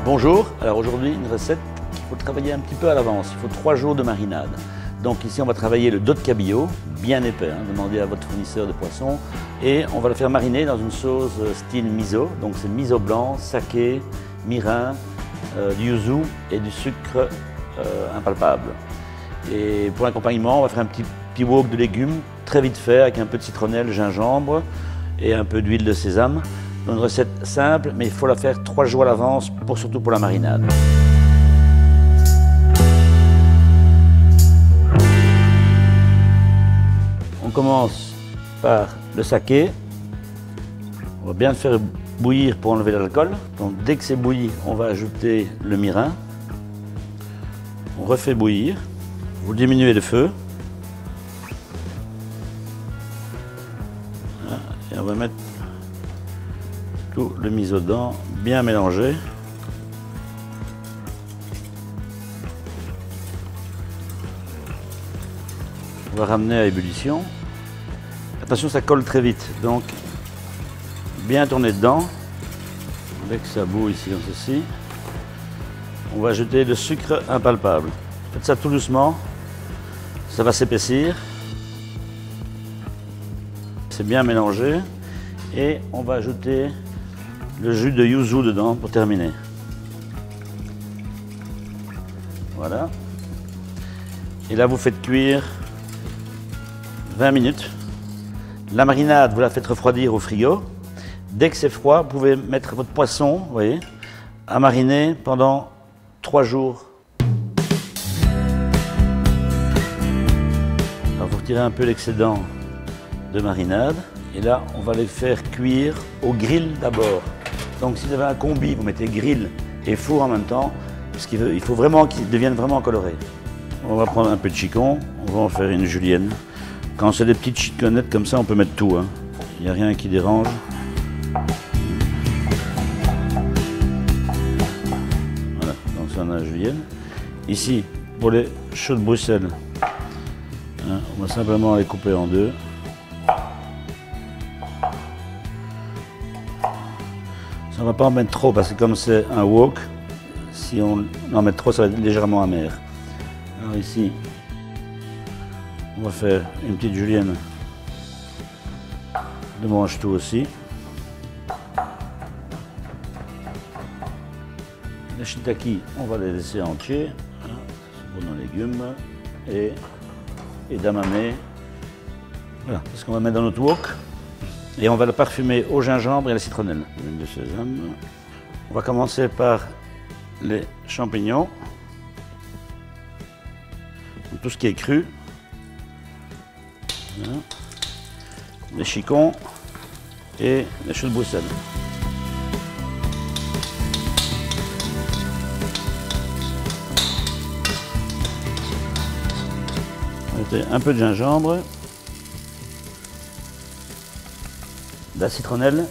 Bonjour, alors aujourd'hui une recette qu'il faut travailler un petit peu à l'avance, il faut 3 jours de marinade. Donc ici on va travailler le dos de cabillaud, bien épais, demandez à votre fournisseur de poisson. Et on va le faire mariner dans une sauce style miso, donc c'est miso blanc, saké, mirin, du yuzu et du sucre impalpable. Et pour l'accompagnement on va faire un petit wok de légumes, très vite fait, avec un peu de citronnelle, gingembre et un peu d'huile de sésame. Une recette simple, mais il faut la faire 3 jours à l'avance, surtout pour la marinade. On commence par le saké. On va bien le faire bouillir pour enlever l'alcool. Donc dès que c'est bouilli, on va ajouter le mirin. On refait bouillir. Vous diminuez le feu. Et on va mettre tout le miso dedans, bien mélangé. On va ramener à ébullition. Attention, ça colle très vite, donc bien tourner dedans. Dès que ça bout ici comme ceci, on va ajouter le sucre impalpable. Faites ça tout doucement, ça va s'épaissir. C'est bien mélangé et on va ajouter le jus de yuzu dedans pour terminer. Voilà. Et là, vous faites cuire 20 minutes. La marinade, vous la faites refroidir au frigo. Dès que c'est froid, vous pouvez mettre votre poisson, vous voyez, à mariner pendant 3 jours. Alors, vous retirez un peu l'excédent de marinade. Et là, on va les faire cuire au grill d'abord. Donc si vous avez un combi, vous mettez grill et four en même temps, parce qu'il faut vraiment qu'ils deviennent vraiment colorés. On va prendre un peu de chicon, on va en faire une julienne. Quand c'est des petites chiconettes comme ça, on peut mettre tout. Il n'y a rien qui dérange. Voilà, donc ça on a la julienne. Ici, pour les choux de Bruxelles, on va simplement les couper en deux. On ne va pas en mettre trop parce que comme c'est un wok, si on en met trop, ça va être légèrement amer. Alors ici, on va faire une petite julienne de mange-tout aussi. Les shiitake, on va les laisser entiers, c'est pour nos légumes, et edamame, voilà, c'est ce qu'on va mettre dans notre wok. Et on va le parfumer au gingembre et à la citronnelle. L'huile de sésame. On va commencer par les champignons. Donc, tout ce qui est cru. Voilà. Les chicons et les choux de Bruxelles. On va mettre un peu de gingembre. La citronnelle,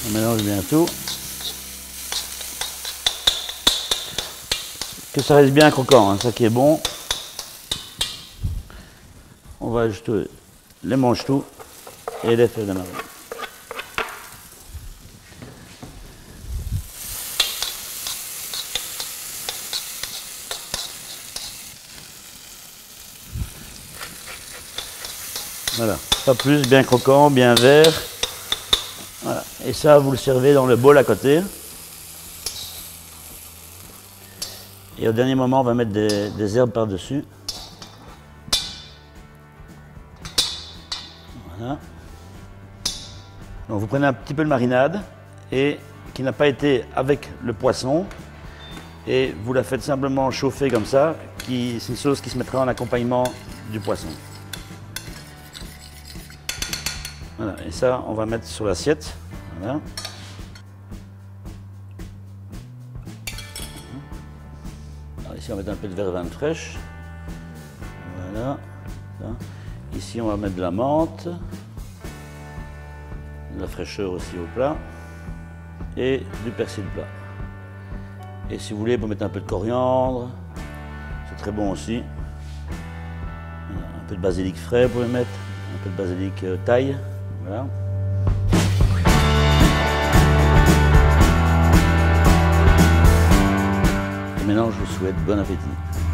on mélange bien tout. Que ça reste bien croquant, ça qui est bon. On va ajouter les mange-tout et les fèves de marine. Voilà, pas plus, bien croquant, bien vert. Voilà. Et ça, vous le servez dans le bol à côté. Et au dernier moment, on va mettre des herbes par-dessus. Voilà. Donc vous prenez un petit peu de marinade et qui n'a pas été avec le poisson. Et vous la faites simplement chauffer comme ça. C'est une sauce qui se mettra en accompagnement du poisson. Voilà, et ça, on va mettre sur l'assiette. Voilà. Alors ici, on va mettre un peu de verveine fraîche. Voilà. Ici, on va mettre de la menthe, de la fraîcheur aussi au plat, et du persil plat. Et si vous voulez, vous mettez un peu de coriandre, c'est très bon aussi. Voilà, un peu de basilic frais, vous pouvez mettre, un peu de basilic thaï. Voilà. je vous souhaite bon appétit.